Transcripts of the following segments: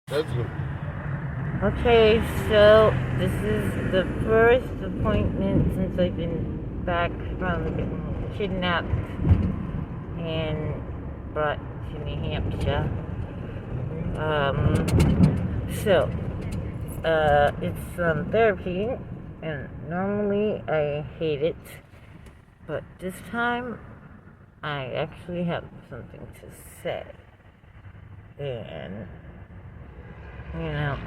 That's good. Okay, so this is the first appointment since I've been back from getting kidnapped and brought to New Hampshire. So, it's therapy, and normally I hate it, but this time I actually have something to say. And now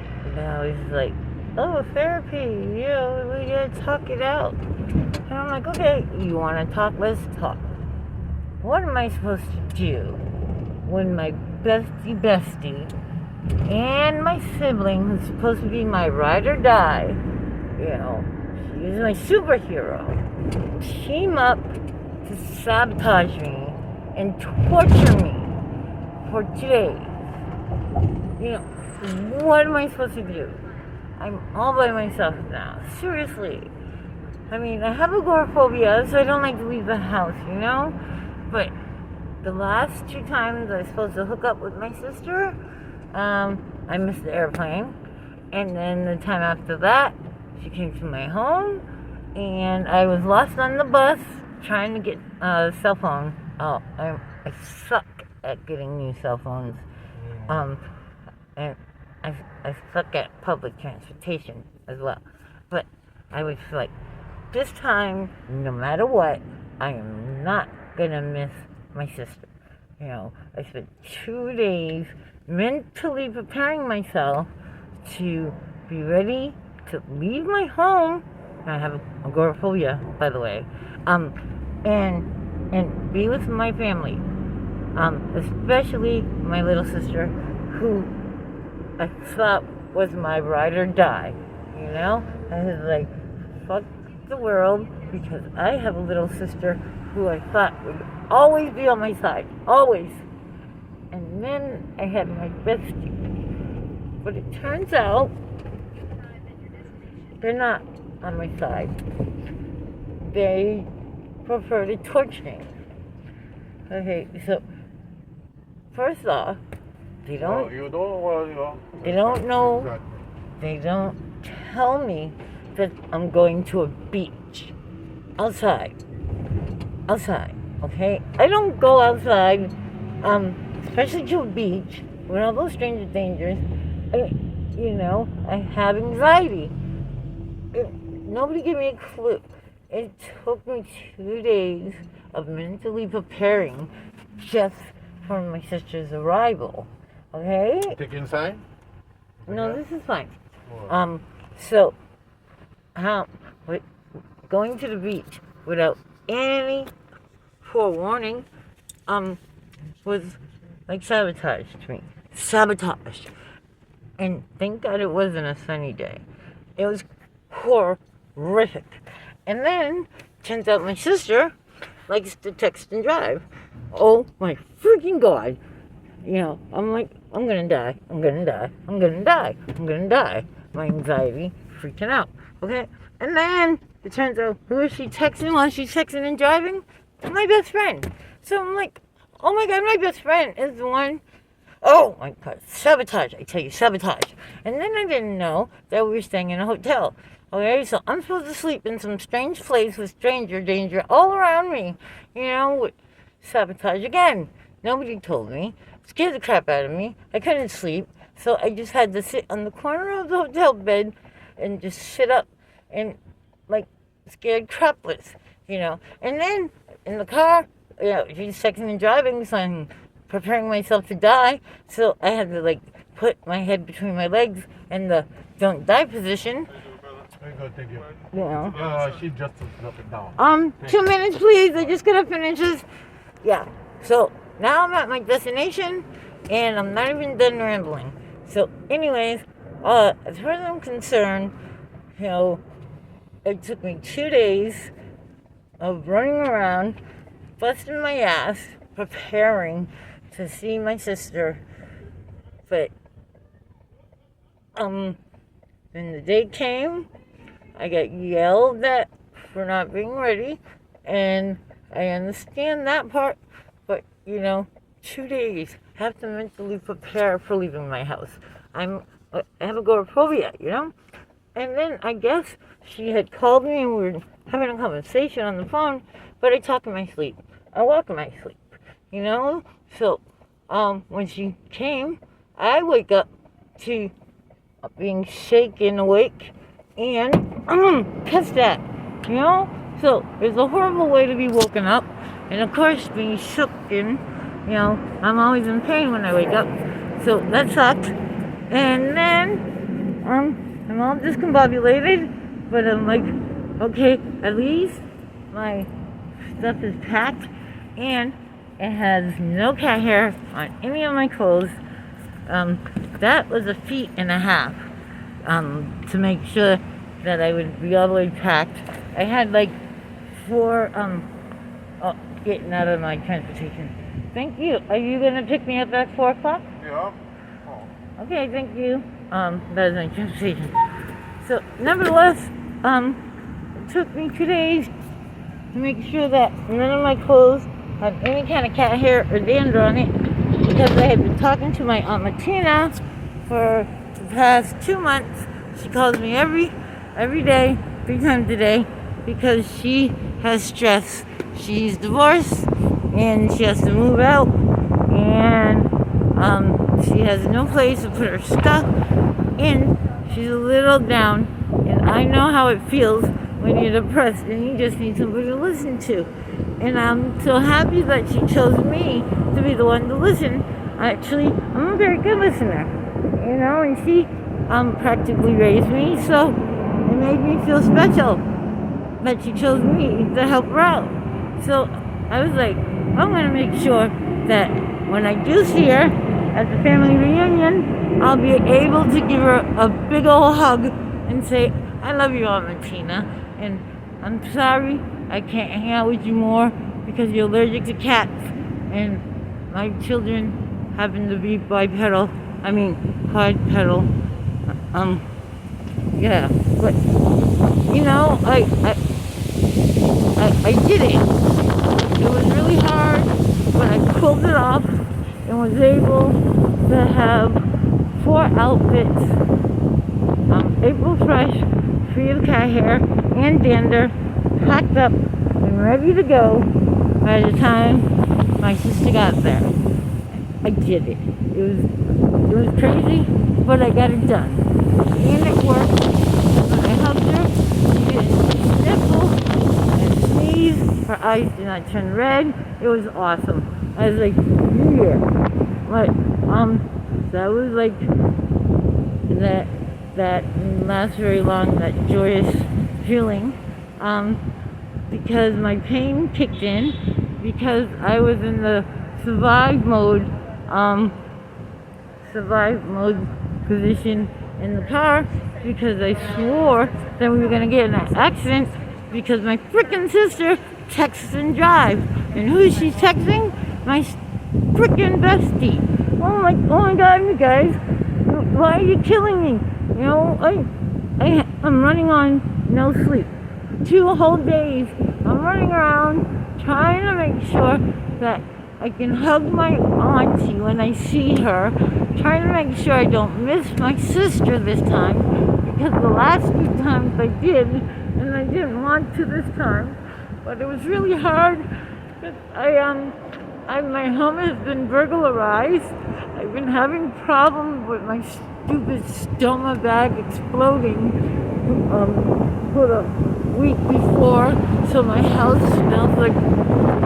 he's like, oh, therapy, we gotta talk it out. And I'm like, okay, you wanna talk? Let's talk. What am I supposed to do when my bestie and my sibling, who's supposed to be my ride or die, she's my superhero, team up to sabotage me and torture me for days? What am I supposed to do? I'm all by myself now. Seriously. I mean, I have agoraphobia, so I don't like to leave the house, But the last 2 times I was supposed to hook up with my sister, I missed the airplane. And then the time after that, she came to my home, and I was lost on the bus trying to get a cell phone. Oh, I suck at getting new cell phones. And I suck at public transportation as well. But I was like, this time, no matter what, I am not gonna miss my sister. I spent 2 days mentally preparing myself to be ready to leave my home. I have agoraphobia, by the way. And be with my family. Especially my little sister, who I thought was my ride or die. I was like, fuck the world, because I have a little sister who I thought would always be on my side. Always. And then I had my bestie. But it turns out they're not on my side. They prefer to torture me. Okay, so first off, they don't know, they don't tell me that I'm going to a beach. Outside, okay? I don't go outside, especially to a beach, with all those stranger dangers. I have anxiety. Nobody gave me a clue. It took me 2 days of mentally preparing just for my sister's arrival. Okay? Take inside? No, this is fine. So, going to the beach without any forewarning, was like sabotage to me. Sabotage. And thank God it wasn't a sunny day. It was horrific. And then, turns out my sister likes to text and drive. Oh my freaking God. I'm like, I'm gonna die. My anxiety freaking out. Okay? And then it turns out, who is she texting while she's texting and driving? My best friend. So I'm like, oh my God, my best friend is the one. Oh my God, sabotage. I tell you, sabotage. And then I didn't know that we were staying in a hotel. Okay, so I'm supposed to sleep in some strange place with stranger danger all around me. With sabotage again. Nobody told me. Scared the crap out of me. I couldn't sleep. So I just had to sit on the corner of the hotel bed and just sit up and like scared crapless, And then in the car, she's texting and driving, so I'm preparing myself to die. So I had to put my head between my legs in the don't die position. Very good, thank you. She just dropped it down. 2 minutes, please. I just gotta finish this. Yeah. So now I'm at my destination, and I'm not even done rambling. So, anyways, as far as I'm concerned, it took me 2 days of running around, busting my ass, preparing to see my sister. But, when the day came, I got yelled at for not being ready, and I understand that part, but 2 days. Have to mentally prepare for leaving my house. I have agoraphobia, you know? And then I guess she had called me and we were having a conversation on the phone, but I talk in my sleep. I walk in my sleep, you know? So, when she came, I wake up to being shaken awake and pissed at, you know? So, it's a horrible way to be woken up. And of course, being shook and, you know, I'm always in pain when I wake up. So, that sucked. And then, I'm all discombobulated, but I'm like, okay, at least my stuff is packed and it has no cat hair on any of my clothes. That was a feat and a half, to make sure that I would be all the way packed. I had like 4, getting out of my transportation. Thank you. Are you gonna pick me up at 4 o'clock? Yeah. Okay, thank you. That is my transportation. So, nevertheless, it took me 2 days to make sure that none of my clothes had any kind of cat hair or dander on it, because I had been talking to my Aunt Martina for the past 2 months. She calls me every day, 3 times a day, because she has stress. She's divorced and she has to move out, and she has no place to put her stuff, and she's a little down, and I know how it feels when you're depressed and you just need somebody to listen to. And I'm so happy that she chose me to be the one to listen. Actually, I'm a very good listener, you know, and she practically raised me, so it made me feel special that she chose me to help her out. So I was like, I'm going to make sure that when I do see her at the family reunion, I'll be able to give her a big old hug and say, I love you, Aunt Martina, and I'm sorry I can't hang out with you more because you're allergic to cats, and my children happen to be quadrupedal. Yeah, but you know, I did it. It was really hard, but I pulled it off and was able to have 4 outfits, April Fresh, free of cat hair and dander, packed up and ready to go by the time my sister got there. I did it. It was crazy, but I got it done. And it worked. When I hugged her, she didn't sniffle and sneeze. Her eyes did not turn red. It was awesome. I was like, yeah. But, that was like, that didn't last very long, that joyous feeling, because my pain kicked in, because I was in the survive mode position in the car, because I swore that we were going to get in an accident, because my freaking sister texts and drives. And who is she texting? My freaking bestie. Oh my God, you guys, why are you killing me? You know, I'm running on no sleep. 2 whole days, I'm running around trying to make sure that I can hug my auntie when I see her, trying to make sure I don't miss my sister this time, because the last few times I did, and I didn't want to this time, but it was really hard. My home has been burglarized. I've been having problems with my stupid stoma bag exploding for the week before, so my house smells like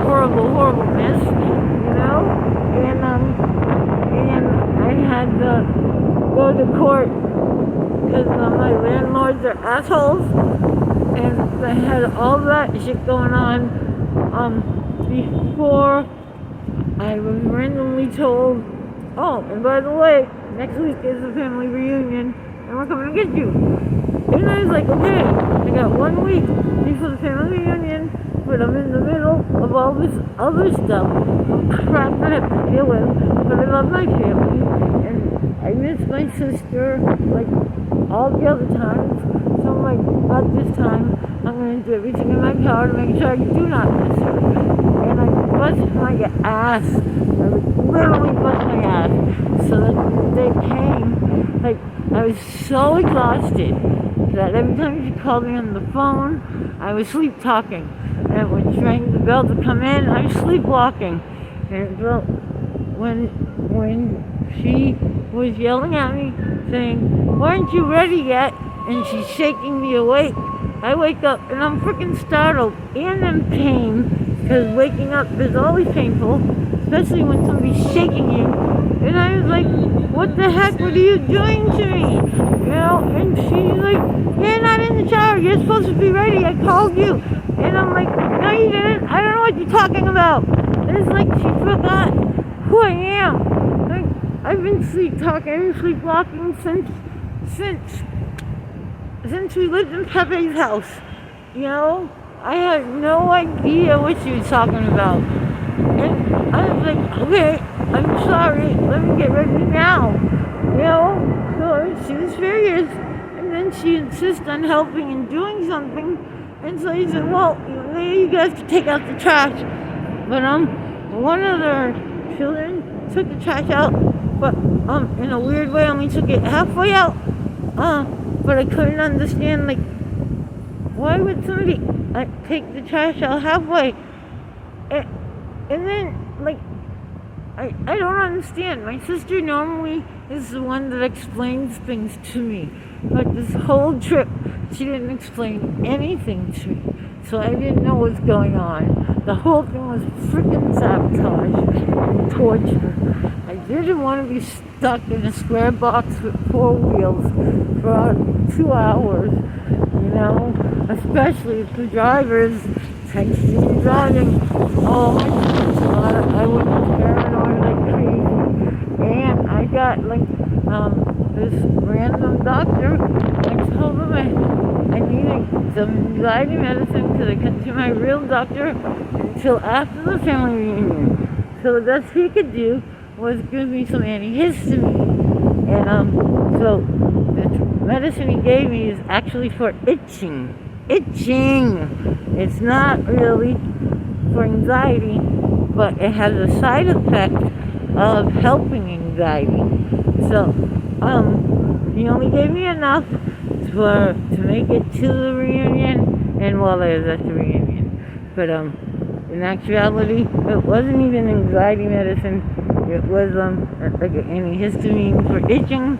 horrible mess, you know? And I had to go to court because my landlords are assholes, and I had all that shit going on before I was randomly told, oh, and by the way, next week is the family reunion, and we're coming to get you. And I was like, okay, I got 1 week before the family reunion, but I'm in the middle of all this other stuff, crap that I have to deal with, but I love my family, and I miss my sister, like, all the other times, so I'm like, about this time, I'm going to do everything in my power to make sure I do not miss her. And I bust my ass. I would literally bust my ass so that they came Like, I was so exhausted that every time she called me on the phone, I was sleep talking. And when she rang the bell to come in, I was sleepwalking. And well, when she was yelling at me, saying, "Weren't you ready yet?" and she's shaking me awake, I wake up and I'm freaking startled and in pain, because waking up is always painful, especially when somebody's shaking you. And I was like, "What the heck? What are you doing to me?" You know? And she's like, "You're not in the shower. You're supposed to be ready. I called you." And I'm like, "No, you didn't. I don't know what you're talking about." It's like she forgot who I am. Like, I've been sleepwalking since we lived in Pepe's house. You know, I had no idea what she was talking about. And I was like, "Okay, I'm sorry, let me get ready now." You know, so she was furious. And then she insisted on helping and doing something. And so he said, "Well, you guys can take out the trash." But one of their children took the trash out, but in a weird way, only took it halfway out. But I couldn't understand, like, why would somebody take the trash out halfway? And then, like, I don't understand. My sister normally is the one that explains things to me. But this whole trip, she didn't explain anything to me. So I didn't know what was going on. The whole thing was freaking sabotage and torture. I didn't want to be stuck in a square box with 4 wheels for 2 hours, you know, especially if the driver's texting and driving. Oh my God, I was paranoid like crazy. And I got like this random doctor. I told him I needed some anxiety medicine because I couldn't see my real doctor until after the family reunion. So the best he could do was give me some antihistamine. And so the medicine he gave me is actually for itching. It's not really for anxiety, but it has a side effect of helping anxiety. So he only gave me enough to make it to the reunion and while I was at the reunion. But in actuality, it wasn't even anxiety medicine. It was like an antihistamine for itching,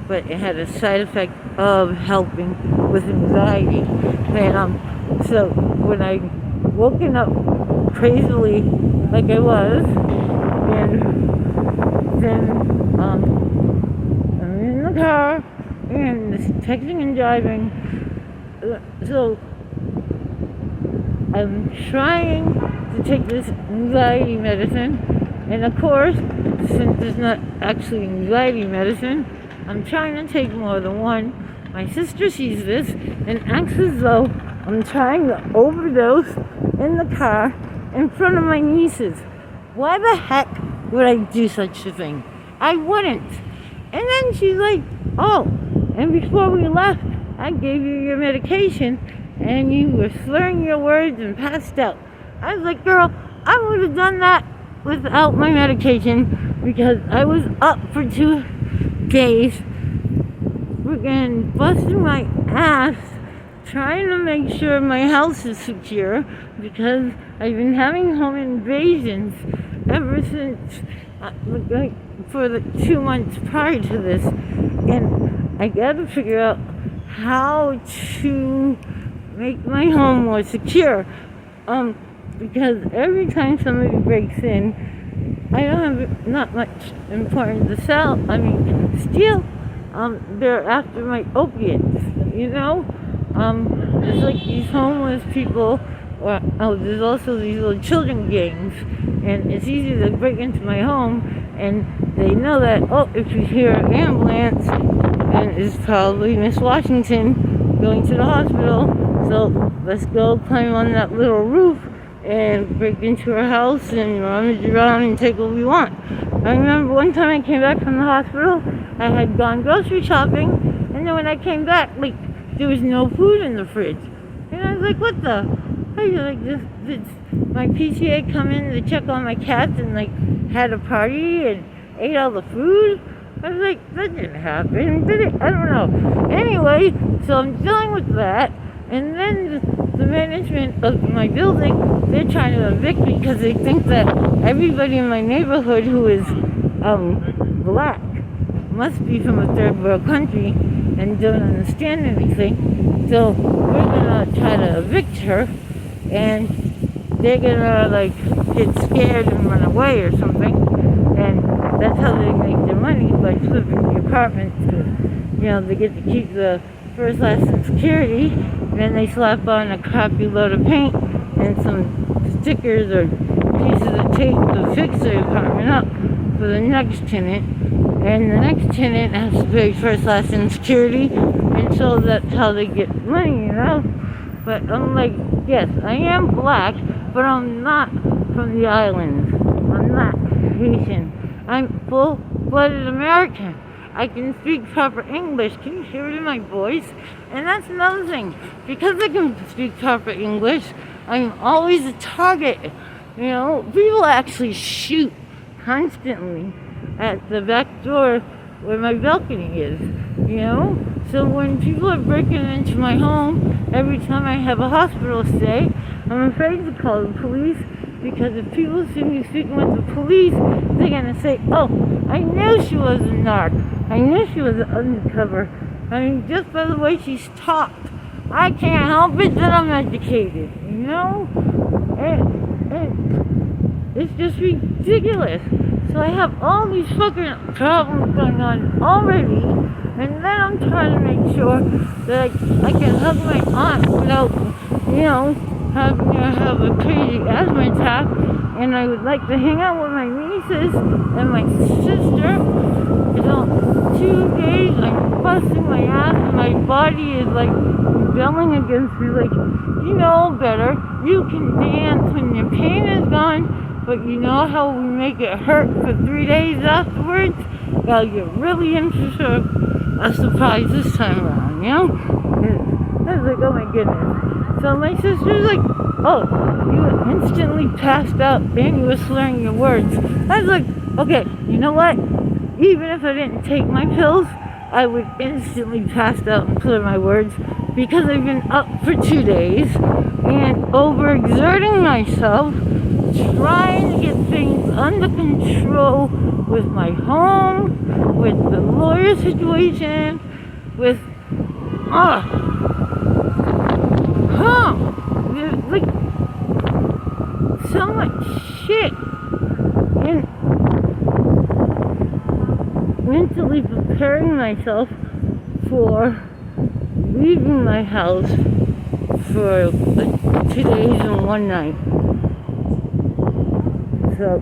but it had a side effect of helping with anxiety. And so when I woken up crazily like I was, and then I'm in the car and texting and driving. So I'm trying to take this anxiety medicine, and of course, since it's not actually anxiety medicine, I'm trying to take more than one. My sister sees this and acts as though I'm trying to overdose in the car in front of my nieces. Why the heck would I do such a thing? I wouldn't. And then she's like, "Oh, and before we left, I gave you your medication and you were slurring your words and passed out." I was like, "Girl, I would have done that without my medication because I was up for 2 days, freaking busting my ass, trying to make sure my house is secure because I've been having home invasions ever since, like, for the 2 months prior to this. And I gotta figure out how to make my home more secure. Because every time somebody breaks in, I don't have not much important to steal. They're after my opiates, you know? There's like these homeless people, there's also these little children gangs, and it's easy to break into my home, and they know that, if you hear an ambulance, then it's probably Miss Washington going to the hospital, so let's go climb on that little roof and break into her house and rummage around and take what we want. I remember one time I came back from the hospital, I had gone grocery shopping, and then when I came back, like, there was no food in the fridge. And I was like, "What the?" I was like, did my PTA come in to check on my cats and, like, had a party and ate all the food? I was like, that didn't happen, did it? I don't know. Anyway, so I'm dealing with that, and then the management of my building, they're trying to evict me because they think that everybody in my neighborhood who is black must be from a third world country and don't understand anything. So we're gonna try to evict her, and they're gonna like get scared and run away or something. And that's how they make their money, by flipping the apartments, because they get to keep the first, last, and security. Then they slap on a crappy load of paint and some stickers or pieces of tape to fix the apartment up for the next tenant. And the next tenant has to pay first, last, and security. And so that's how they get money, But I'm like, yes, I am black, but I'm not from the islands. I'm not Haitian. I'm full-blooded American. I can speak proper English. Can you hear it in my voice? And that's another thing. Because I can speak proper English, I'm always a target. People actually shoot constantly at the back door where my balcony is. So when people are breaking into my home, every time I have a hospital stay, I'm afraid to call the police, because if people see me speaking with the police, they're gonna say, oh, I knew she was a narc. I knew she was undercover. I mean, just by the way she's talked, I can't help it that I'm educated, And it's just ridiculous. So I have all these fucking problems going on already, and then I'm trying to make sure that I can hug my aunt without, having her have a crazy asthma attack. And I would like to hang out with my nieces and my sister. 2 days I'm busting my ass, and my body is like rebelling against me, like, you know better. You can dance when your pain is gone. But you know how we make it hurt for 3 days afterwards? Well, you're really in for a surprise this time around, And I was like, oh my goodness. So my sister's like, oh, you instantly passed out and you were slurring your words. I was like, okay, you know what? Even if I didn't take my pills, I would instantly pass out and slur my words, because I've been up for 2 days and overexerting myself, trying to get things under control with my home, with the lawyer situation, with there's like so much shit, and mentally preparing myself for leaving my house for 2 days and 1 night. So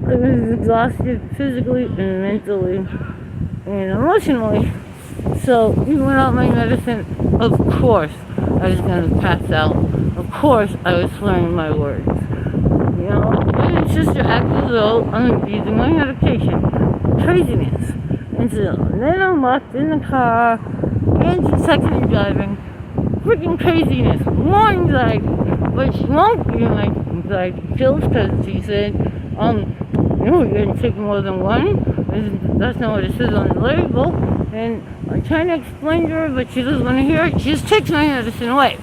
I was exhausted physically and mentally and emotionally. So even without my medicine, of course I was going to pass out. Of course I was slurring my words. My sister acted as though I'm using my medication. Craziness. And so then I'm locked in the car, and she's texting and driving. Freaking craziness. More anxiety. But she won't give me my anxiety pills, because she said, you're going to take more than one. That's not what it says on the label. And I'm trying to explain to her, but she doesn't want to hear it. She just takes my medicine away.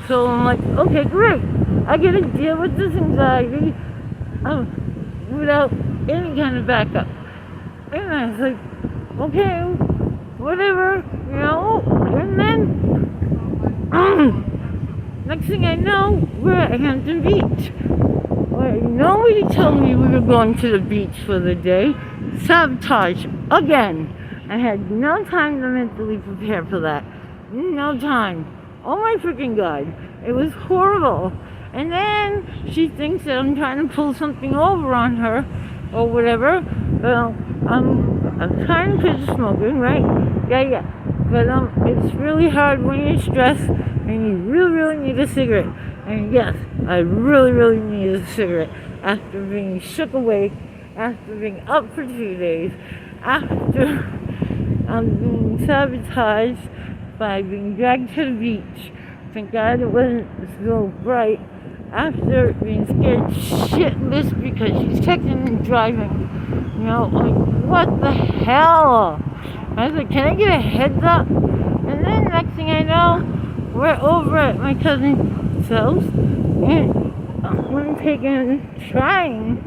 So I'm like, okay, great. I get to deal with this anxiety without any kind of backup. And I was like, okay, whatever, And then, next thing I know, we're at Hampton Beach. Nobody told me we were going to the beach for the day. Sabotage again. I had no time to mentally prepare for that. No time. Oh my freaking God. It was horrible. And then she thinks that I'm trying to pull something over on her or whatever. Well, I'm trying to quit smoking, right? Yeah. But it's really hard when you're stressed and you really, really need a cigarette. And yes, I really, really need a cigarette after being shook awake, after being up for 2 days, after being sabotaged by being dragged to the beach. Thank God it wasn't so bright. After being scared shitless because she's texting and driving You know, like, what the hell? I was like, can I get a heads up? And then next thing I know, we're over at my cousin's house, and I'm trying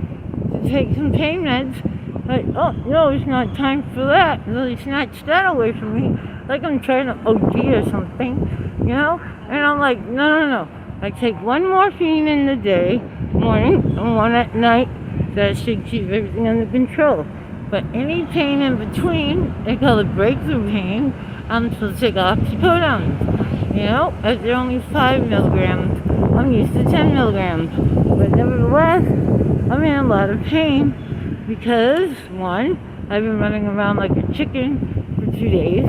to take some pain meds. Like, oh, no, it's not time for that. So they snatched that away from me. Like I'm trying to OD or something, you know? And I'm like, no. I take one morphine in the day, morning, and one at night. That should keep everything under control. But any pain in between, they call it breakthrough pain, I'm supposed to take oxycodone. You know, as they're only 5 milligrams. I'm used to 10 milligrams. But nevertheless, I'm in a lot of pain because, one, I've been running around like a chicken for 2 days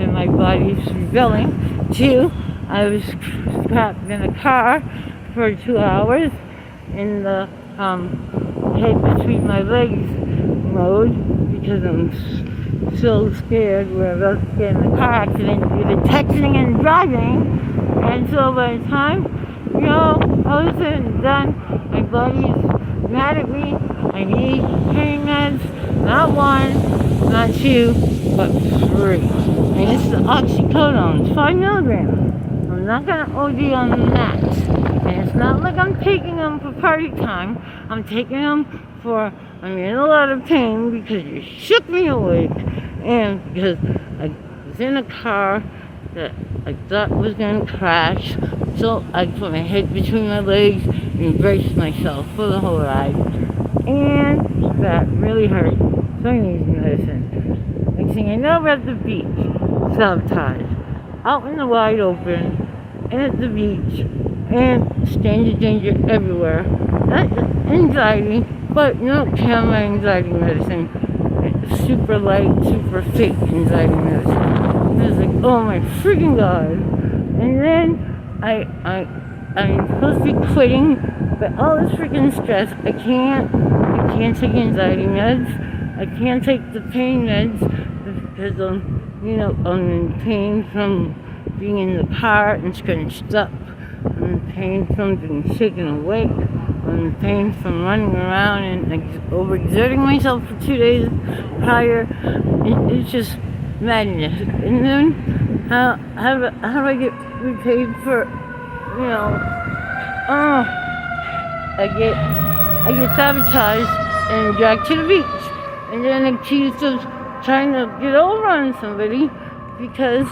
and my body's rebelling. 2, I was trapped in a car for 2 hours in the head between my legs mode because I'm so scared we're about to get in a car accident due to texting and driving. And so by the time, you know, all of a sudden done, my body's mad at me. I need pain meds, not 1, not 2, but 3. And it's the oxycodone, it's 5 milligrams. I'm not gonna OD on that. And it's not like I'm taking them for party time. I'm taking them for, I'm in a lot of pain because you shook me awake. And because I was in a car that I thought was going to crash. So I put my head between my legs and braced myself for the whole ride. And that really hurt. So I needed medicine. Next thing I know, we're at the beach. Sabotage. Out in the wide open. And at the beach. And stranger danger everywhere. Not anxiety, but no camera anxiety medicine. Super light, super fake anxiety medicine. I was like, oh my freaking god. And then I'm supposed to be quitting, but all this freaking stress, I can't take anxiety meds. I can't take the pain meds because I'm in pain from being in the car and scrunched up. I'm in pain from being shaken awake. I'm in pain from running around and overexerting myself for 2 days prior. It's just madness. And then how do I get repaid for, I get sabotaged and dragged to the beach. And then accused of trying to get over on somebody because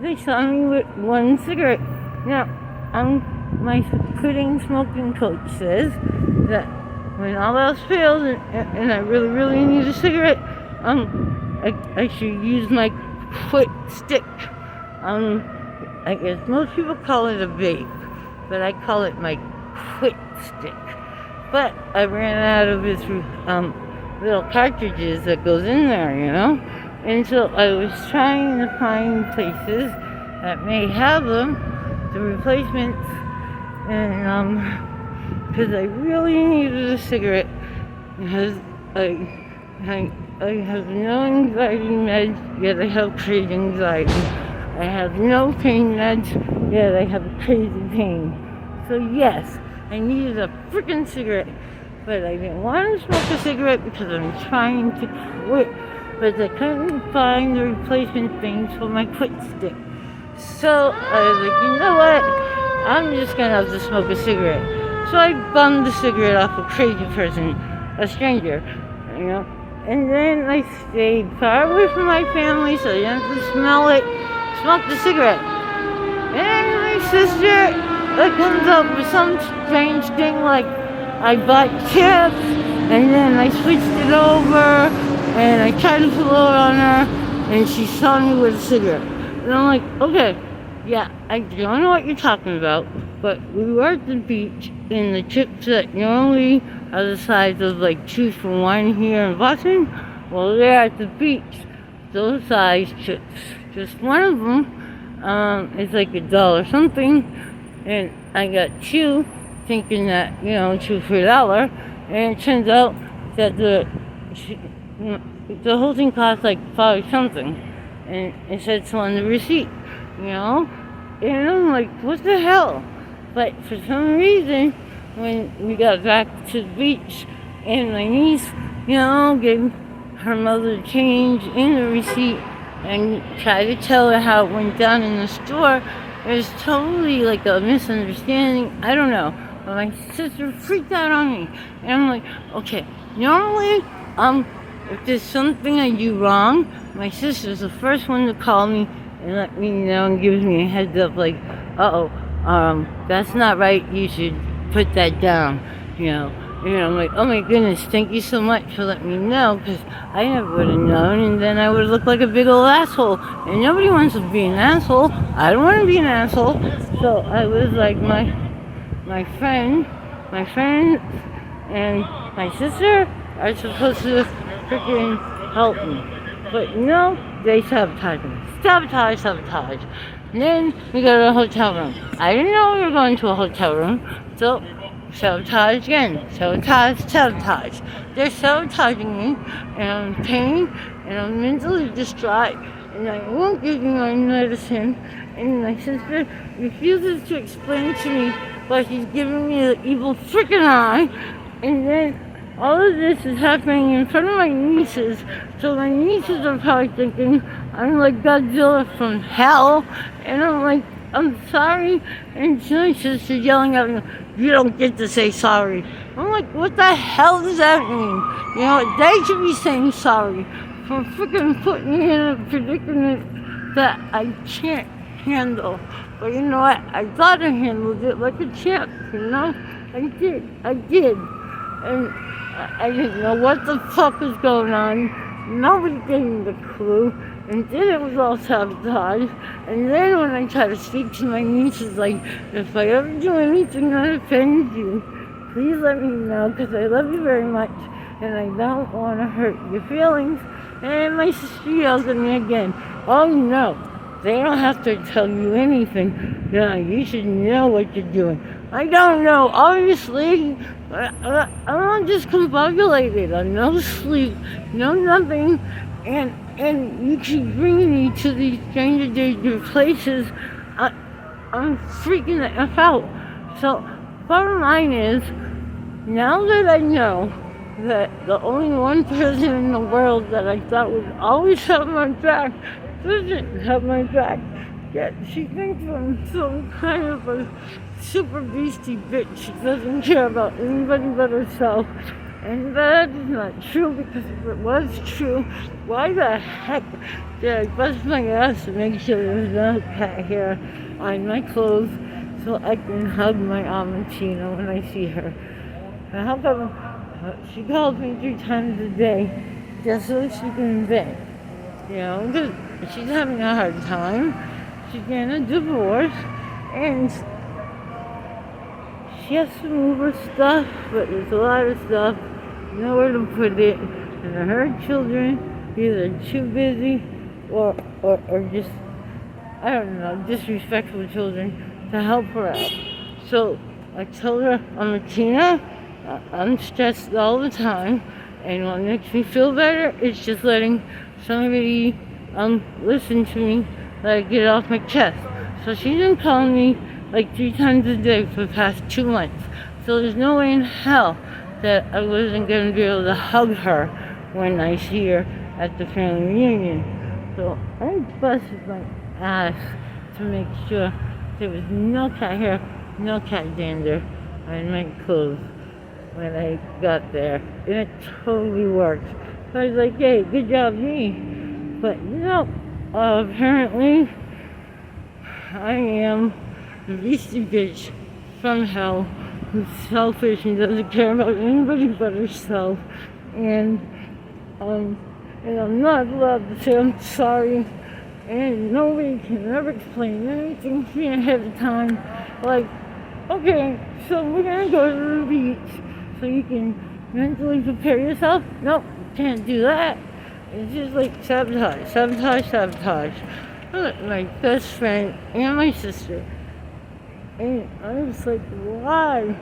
they saw me with 1 cigarette. Now, my quitting smoking coach says that when all else fails and I really, really need a cigarette, I should use my quit stick. I guess most people call it a vape, but I call it my quit stick. But I ran out of his little cartridges that goes in there, And so I was trying to find places that may have them, the replacements, and because I really needed a cigarette because I have no anxiety meds, yet I have crazy anxiety. I have no pain meds, yet I have crazy pain. So yes, I needed a freaking cigarette, but I didn't want to smoke a cigarette because I'm trying to quit. But I couldn't find the replacement things for my quit stick. So I was like, you know what? I'm just gonna have to smoke a cigarette. So I bummed the cigarette off a crazy person, a stranger, And then I stayed far away from my family so I didn't have to smell it, smoke the cigarette. And my sister comes up with some strange thing like I bought chips and then I switched it over and I tried to pull it on her and she saw me with a cigarette. And I'm like, okay, yeah, I don't know what you're talking about, but we were at the beach and the chips that normally are the size of like 2 for $1 here in Boston, well, they're at the beach, those size chips. Just one of them is like $1 something, and I got 2 thinking that, 2 for $1, and it turns out that the whole thing cost like $5 something, and it said so on the receipt, and I'm like, what the hell? But for some reason, when we got back to the beach, and my niece gave her mother change in the receipt and tried to tell her how it went down in the store. It was totally like a misunderstanding. I don't know. But my sister freaked out on me. And I'm like, okay, normally, if there's something I do wrong, my sister's the first one to call me and let me know and gives me a heads up like, that's not right, you should put that down, And I'm like, oh my goodness, thank you so much for letting me know, because I never would have known, and then I would have looked like a big old asshole. And nobody wants to be an asshole. I don't want to be an asshole. So I was like, my friend and my sister are supposed to freaking help me. But no, they sabotaged me. Sabotage. And then we go to a hotel room. I didn't know we were going to a hotel room, so sabotage again. Sabotage. They're sabotaging me, and I'm in pain, and I'm mentally distraught, and I won't give you my medicine. And my sister refuses to explain to me why she's giving me the evil freaking eye. And then all of this is happening in front of my nieces, so my nieces are probably thinking I'm like Godzilla from hell, and I'm like, I'm sorry, and my sister's yelling at me, you don't get to say sorry. I'm like, what the hell does that mean? They should be saying sorry for freaking putting me in a predicament that I can't handle. But you know what? I thought I handled it like a champ, I did. And I didn't know what the fuck was going on. Nobody gave me the clue. And then it was all sabotage. And then when I try to speak to my nieces, like, if I ever do anything that offends you, please let me know, because I love you very much, and I don't want to hurt your feelings. And my sister yells at me again, oh no, they don't have to tell you anything. You should know what you're doing. I don't know, obviously. I'm discombobulated. I'm no sleep, no nothing. And you keep bringing me to these stranger danger places. I'm freaking the F out. So, bottom line is, now that I know that the only one person in the world that I thought would always have my back doesn't have my back, yet she thinks I'm some kind of a super beastie bitch. She doesn't care about anybody but herself. And that is not true, because if it was true, why the heck did I bust my ass to make sure there was no cat hair on my clothes so I can hug my Aunt Tina when I see her? And how come she calls me 3 times a day just so she can vent? Because she's having a hard time. She's getting a divorce, and she has to move her stuff, but there's a lot of stuff, nowhere to put it, and her children either too busy or just, I don't know, disrespectful children to help her out. So I told her, Tina, I'm stressed all the time, and what makes me feel better is just letting somebody listen to me, let it get off my chest. So she's been calling me like 3 times a day for the past 2 months. So there's no way in hell that I wasn't going to be able to hug her when I see her at the family reunion. So I busted my ass to make sure there was no cat hair, no cat dander on my clothes when I got there. And it totally worked. So I was like, hey, good job me. But apparently I am the beastie bitch from hell who's selfish and doesn't care about anybody but herself. And I'm not allowed to say I'm sorry. And nobody can ever explain anything to me ahead of time. Like, okay, so we're gonna go to the beach so you can mentally prepare yourself. Nope, can't do that. It's just like sabotage. My best friend and my sister. And I was like, why?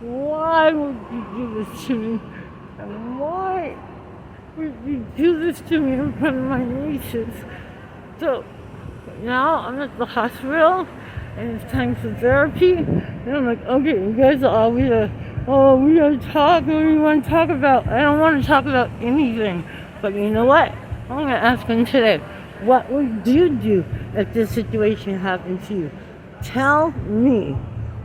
Why would you do this to me? And why would you do this to me in front of my nieces? So now I'm at the hospital and it's time for therapy. And I'm like, okay, you guys are always oh, we gotta talk, what do you want to talk about? I don't want to talk about anything. But you know what? I'm gonna ask him today, what would you do if this situation happened to you? Tell me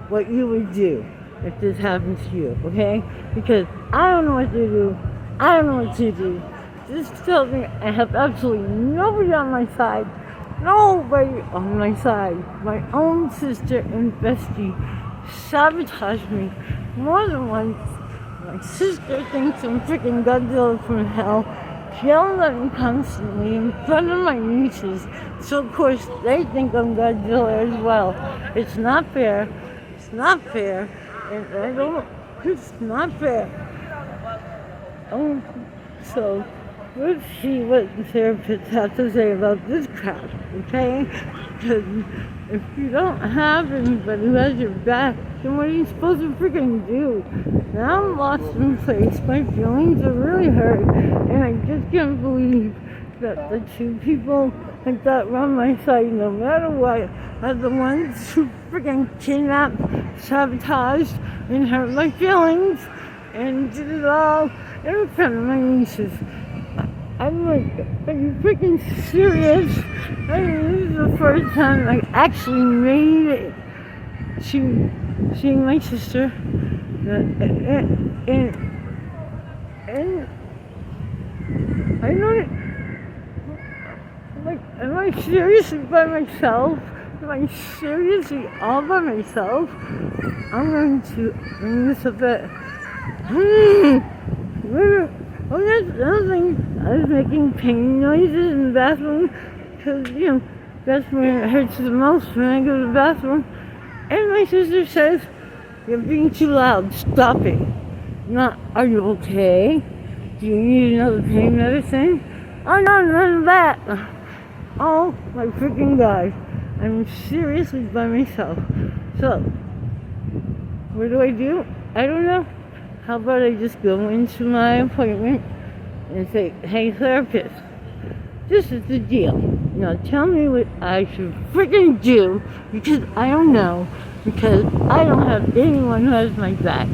what you would do if this happened to you, okay? Because I don't know what to do. I don't know what to do. This tells me I have absolutely nobody on my side. Nobody on my side. My own sister and bestie sabotaged me more than once. My sister thinks I'm freaking Godzilla from hell. She yells at me constantly in front of my nieces. So of course they think I'm Godzilla as well. It's not fair. It's not fair. And I don't, it's not fair. So let's see what the therapists have to say about this crap, okay? Because if you don't have anybody who has your back, then what are you supposed to freaking do? Now I'm lost in place. My feelings are really hurt, and I just can't believe that the two people that run my site, no matter what, are the ones who freaking kidnapped, sabotaged, and hurt my feelings, and did it all in front of my nieces. I'm like, are you freaking serious? I mean, this is the first time I actually made it to seeing my sister. And I don't, like, am I seriously by myself? Am I seriously all by myself? I'm going to bring this up at, oh, that's another thing. I was making pain noises in the bathroom because, that's when it hurts the most when I go to the bathroom. And my sister says, you're being too loud, stop it. Not, are you okay? Do you need another pain medicine? Oh, no, none of that. Oh, my freaking God. I'm seriously by myself. So, what do? I don't know. How about I just go into my appointment and say, hey, therapist, this is the deal. Now tell me what I should freaking do, because I don't know, because I don't have anyone who has my back.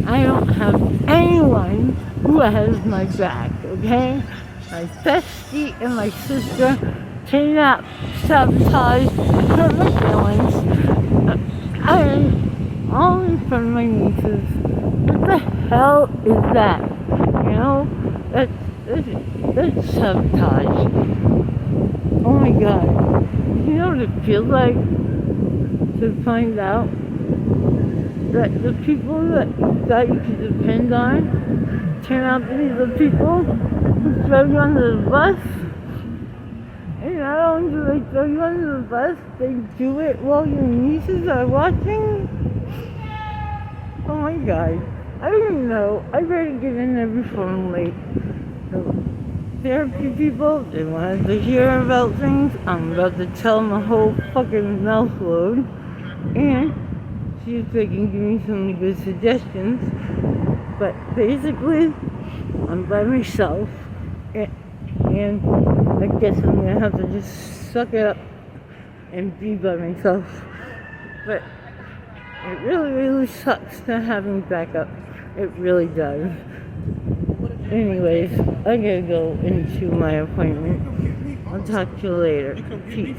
I don't have anyone who has my back, okay? My bestie and my sister cannot sabotage, hurt my feelings, and all in front of my nieces. What the hell is that? That's sabotage. Oh my God. You know what it feels like to find out that the people that you can depend on turn out to be the people who throw you under the bus? And not only do they throw you under the bus, they do it while your nieces are watching? Oh my God. I don't even know. I better get in there before I'm late. So, therapy people, they wanted to hear about things. I'm about to tell them a whole fucking mouth load. And see if they can give me some good suggestions. But basically, I'm by myself. And I guess I'm gonna have to just suck it up and be by myself. But it really, really sucks not having backup. It really does. Anyways, I gotta go into my appointment. I'll talk to you later. Peace.